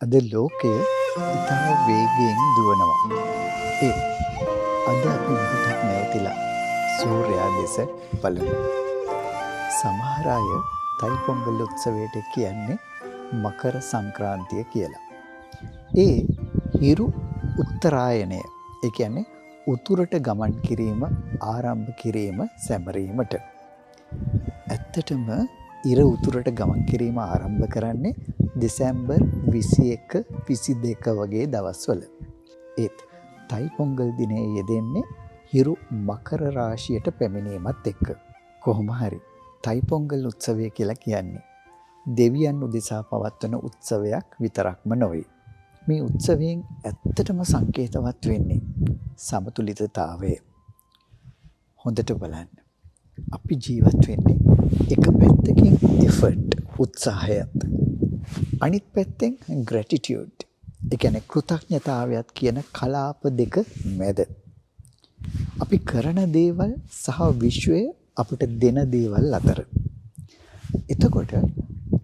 අද ලෝකය ඉතා වේගයෙන් දුවනවා. ඒත් අද අපි මොහොතක් නැවතිලා සූර්යයා දෙස බලමු. සමහර අය තයිපොංගල් උත්සවයට කියන්නේ මකර සංක්‍රාන්තිය කියලා. ඒ හිරු උත්තරායනය, ඒ කියන්නේ උතුරට ගමන් කිරීම ආරම්භ කිරීම සැමරීමට. ඇත්තටම ඉර උතුරට ගමන් කිරීම ආරම්භ කරන්නේ දෙසැම්බර් 21, 22 වගේ දවස්වල. ඒත් තයිපොංගල් දිනේ යෙදෙන්නේ හිරු මකර රාශියට පැමිණීමත් එක්ක. කොහොම හරි තයිපොංගල් උත්සවය කියලා කියන්නේ දෙවියන් උදෙසා පවත්වන උත්සවයක් විතරක්ම නොවේ. මේ උත්සවයෙන් ඇත්තටම සංකේතවත් වෙන්නේ සමතුලිතතාවය. හොඳට බලන්න. අපි ජීවත් වෙන්නේ එක පැත්තකින් එෆර්ට් උත්සාහයත්, අනිත් පැත්තෙන් ග්‍රැටිටියුඩ්, ඒ කියන්නේ කෘතඥතාවයත් කියන කලාප දෙක මැද. අපි කරන දේවල් සහ විශ්වය අපිට දෙන දේවල් අතර. එතකොට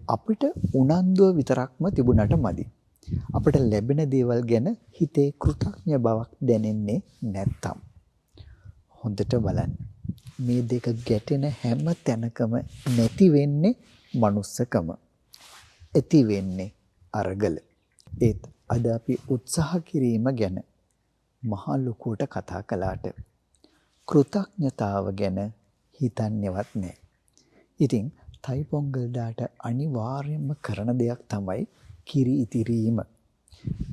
අපිට උනන්දුව විතරක්ම තිබුණට මදි. අපිට ලැබෙන දේවල් ගැන හිතේ කෘතඥ බවක් දැනෙන්නේ නැත්තම්. හොඳට බලන්න. මේ දෙක ගැටෙන හැම තැනකම නැති වෙන්නේ මනුස්සකම. ඇති වෙන්නේ අරගල. ඒත් අද අපි උත්සාහ කිරීම ගැන මහා ලොකුවට කතා කළාට කෘතඥතාව ගැන හිතන්නේවත් නැහැ. ඉතින් තයිපොංගල් දාට අනිවාර්යයෙන්ම කරන දෙයක් තමයි කිරි ඉතිරීම.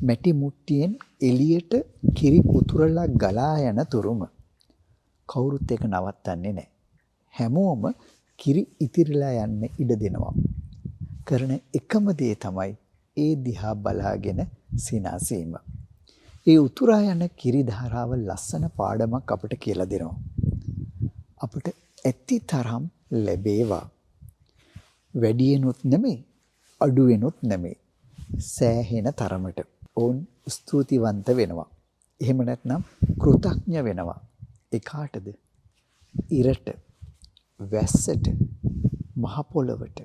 මැටි මුට්ටියෙන් එළියට කිරි උතුරලා ගලා යන තුරුම කවුරුත් ඒක නවත්තන්නේ නැහැ. හැමෝම කිරි ඉතිරිලා යන්න ඉඩ දෙනවා. කරන එකම දේ තමයි ඒ දිහා බලාගෙන සිනාසීම. ඒ උතුරා යන කිරි ධාරාව ලස්සන පාඩමක් අපට කියලා දෙනවා. අපට ඇති තරම් ලැබේවා. වැඩියෙනුත් නෙමෙයි, අඩුවෙනුත් නෙමෙයි. සෑහෙන තරමට ඕන් ස්තුතිවන්ත වෙනවා. එහෙම නැත්නම් කෘතඥ වෙනවා. ඒ කාටද? ඉරට, වැස්සට, මහ පොළවට,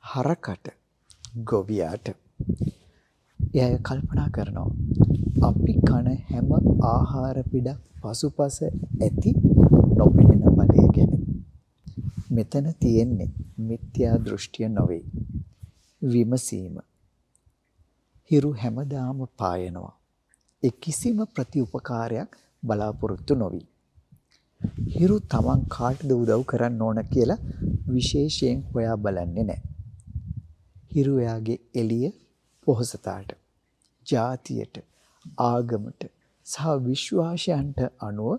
හරකට, ගොවියාට. එයා කල්පනා කරනවා අපි කන හැම ආහාර පිටක් පසුපස ඇති නොපෙනෙන බලය ගැන. මෙතන තියෙන්නේ මිත්‍යා දෘෂ්ටිය නොවේ. විමසීම. හිරු හැමදාම පායනවා. ඒ කිසිම ප්‍රතිඋපකාරයක් බලාපොරොත්තු නොවි. හිරු තමන් කාටද උදව් කරන්න ඕන කියලා විශේෂයෙන් හොයා බලන්නේ නැහැ. හිරු එයාගේ එළිය පොහොසතාට, ජාතියට, ආගමට සහ විශ්වාසයන්ට අනුව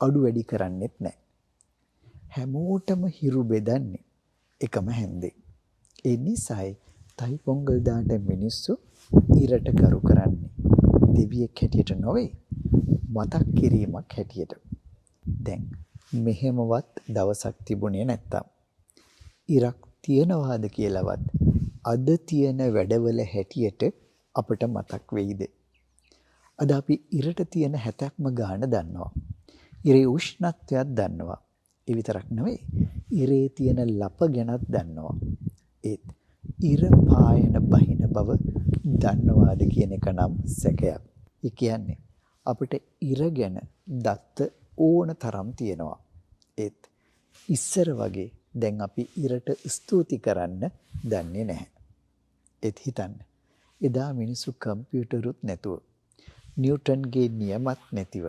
අඩු වැඩි කරන්නේත් නැහැ. හැමෝටම හිරු බෙදන්නේ එකම හැන්දේ. ඒ නිසායි තයිපොංගල් දාට මිනිස්සු ඉරට කරු කරන්නේ. දෙවියෙක් හැටියට නොවේ, මතක් කිරීමක් හැටියට. දැන් මෙහෙමවත් දවසක් තිබුණේ නැත්තම් ඉරක් තියනවාද කියලාවත් අද තියෙන වැඩවල හැටියට අපිට මතක් වෙයිද? අද අපි ඉරට තියෙන 70ක්ම ගාන දන්නවා. ඉරේ උෂ්ණත්වයක් දන්නවා. ඒ විතරක් නෙවෙයි, ඉරේ තියෙන ලප ගැනත් දන්නවා. ඒත් ඉර පායන බහින බව දන්නවාද කියන එක නම් සැකයක්. ඒ කියන්නේ අපිට ඉර ගැන දත්ත ඕන තරම් තියෙනවා. ඒත් ඉස්සර වගේ දැන් අපි ඉරට ස්තුති කරන්න දන්නේ නැහැ. ඒත් හිතන්න, එදා මිනිස්සු කම්පියුටරුත් නැතුව, නිව්ටන්ගේ නියමත් නැතිව,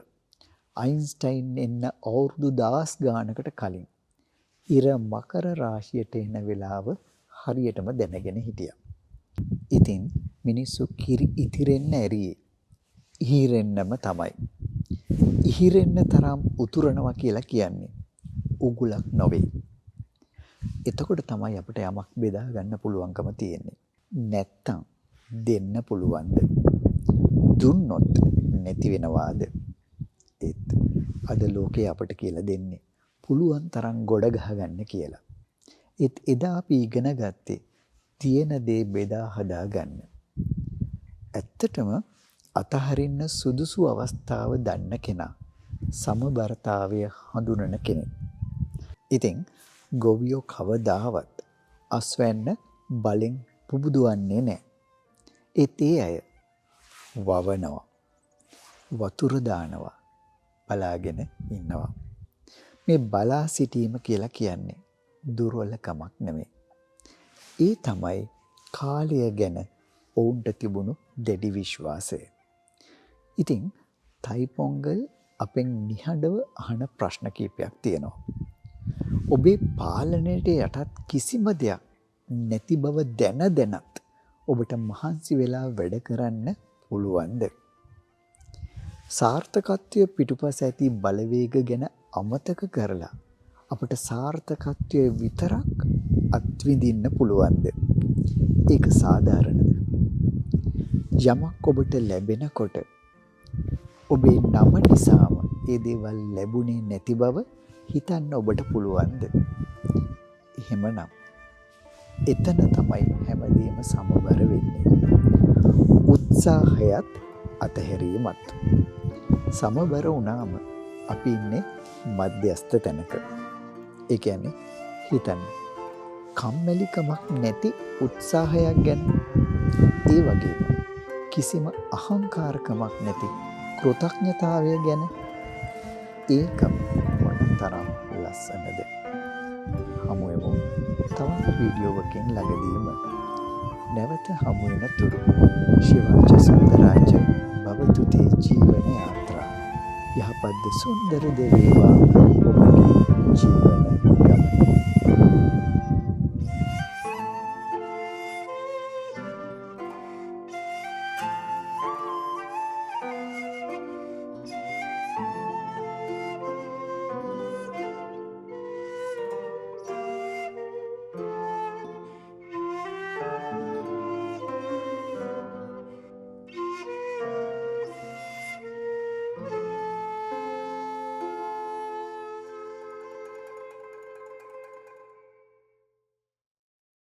අයින්ස්ටයින් එන්න අවුරුදු 10 ගානකට කලින් ඉර මකර රාශියට එන වෙලාව හරියටම දැනගෙන හිටියා. ඉතින් මිනිස්සු කිරි ඉතිරෙන්න ඇරියේ ඉහිරෙන්නම තමයි. ඉහිරෙන්න තරම් උතුරනවා කියලා කියන්නේ උගුලක් නොවේ. එතකොට තමයි අපිට යමක් බෙදා ගන්න පුළුවන්කම තියෙන්නේ. නැත්තම් දෙන්න පුළුවන්ද? දුන්නොත් නැති වෙනවාද? ඒත් අද ලෝකේ අපිට කියලා දෙන්නේ පුළුවන් තරම් ගොඩ ගහගන්න කියලා. ඒත් එදා අපි ඉගෙන ගත්තේ තියෙන දේ බෙදා හදා ගන්න. ඇත්තටම අතහරින්න සුදුසු අවස්ථාව දන්න කෙනා සමබරතාවය හඳුනන කෙනෙක්. ඉතින් ගොවියෝ කවදාවත් අස්වැන්න බලෙන් පුබුදුවන්නේ නැහැ. ඒත් ඒ අය වවනවා, වතුර දානවා, බලාගෙන ඉන්නවා. මේ බලා සිටීම කියලා කියන්නේ දුර්වලකමක් නෙමෙයි. ඒ තමයි කාලය ගැන ඔවුන්ට තිබුණු දැඩි විශ්වාසය. ඉතින් තයිපොංගල් අපෙන් නිහඬව අහන ප්‍රශ්න කීපයක් තියෙනවා. ඔබේ පාලනයට යටත් කිසිම දෙයක් නැති බව දැනත් ඔබට මහන්සි වෙලා වැඩ කරන්න පුළුවන්ද? සාර්ථකත්වය පිටුපස ඇති බලවේග ගැන අමතක කරලා අපට සාර්ථකත්වය විතරක් අත්විඳින්න පුළුවන්ද? ඒක සාධාරණද? යමක් ඔබට ලැබෙනකොට ඔබේ නම නිසාම ඒ දේවල් ලැබුණේ නැති බව හිතන්න ඔබට පුළුවන්ද? එහෙමනම් එතන තමයි හැමදේම සමබර වෙන්නේ. උත්සාහයත් අතහැරීමත්. සමබර වුණාම අපි ඉන්නේ මධ්‍යස්ථ තැනක. ඒ කියන්නේ හිතන්න කම්මැලිකමක් නැති උත්සාහයක් ගැන, ඒ වගේම කිසිම අහංකාරකමක් නැති කෘතඥතාවය ගැන. ඒක මොනතරම් ලස්සනද? හමු වෙමු තවත් වීඩියෝවකින් ළඟදීම. නැවත හමු වෙන තුරු ශිවාච සුන්දරාච භවතු තේ ජීවන යාත්‍රා. යහපත් සුන්දර දේවා ඔබගේ ජීවන ගමන.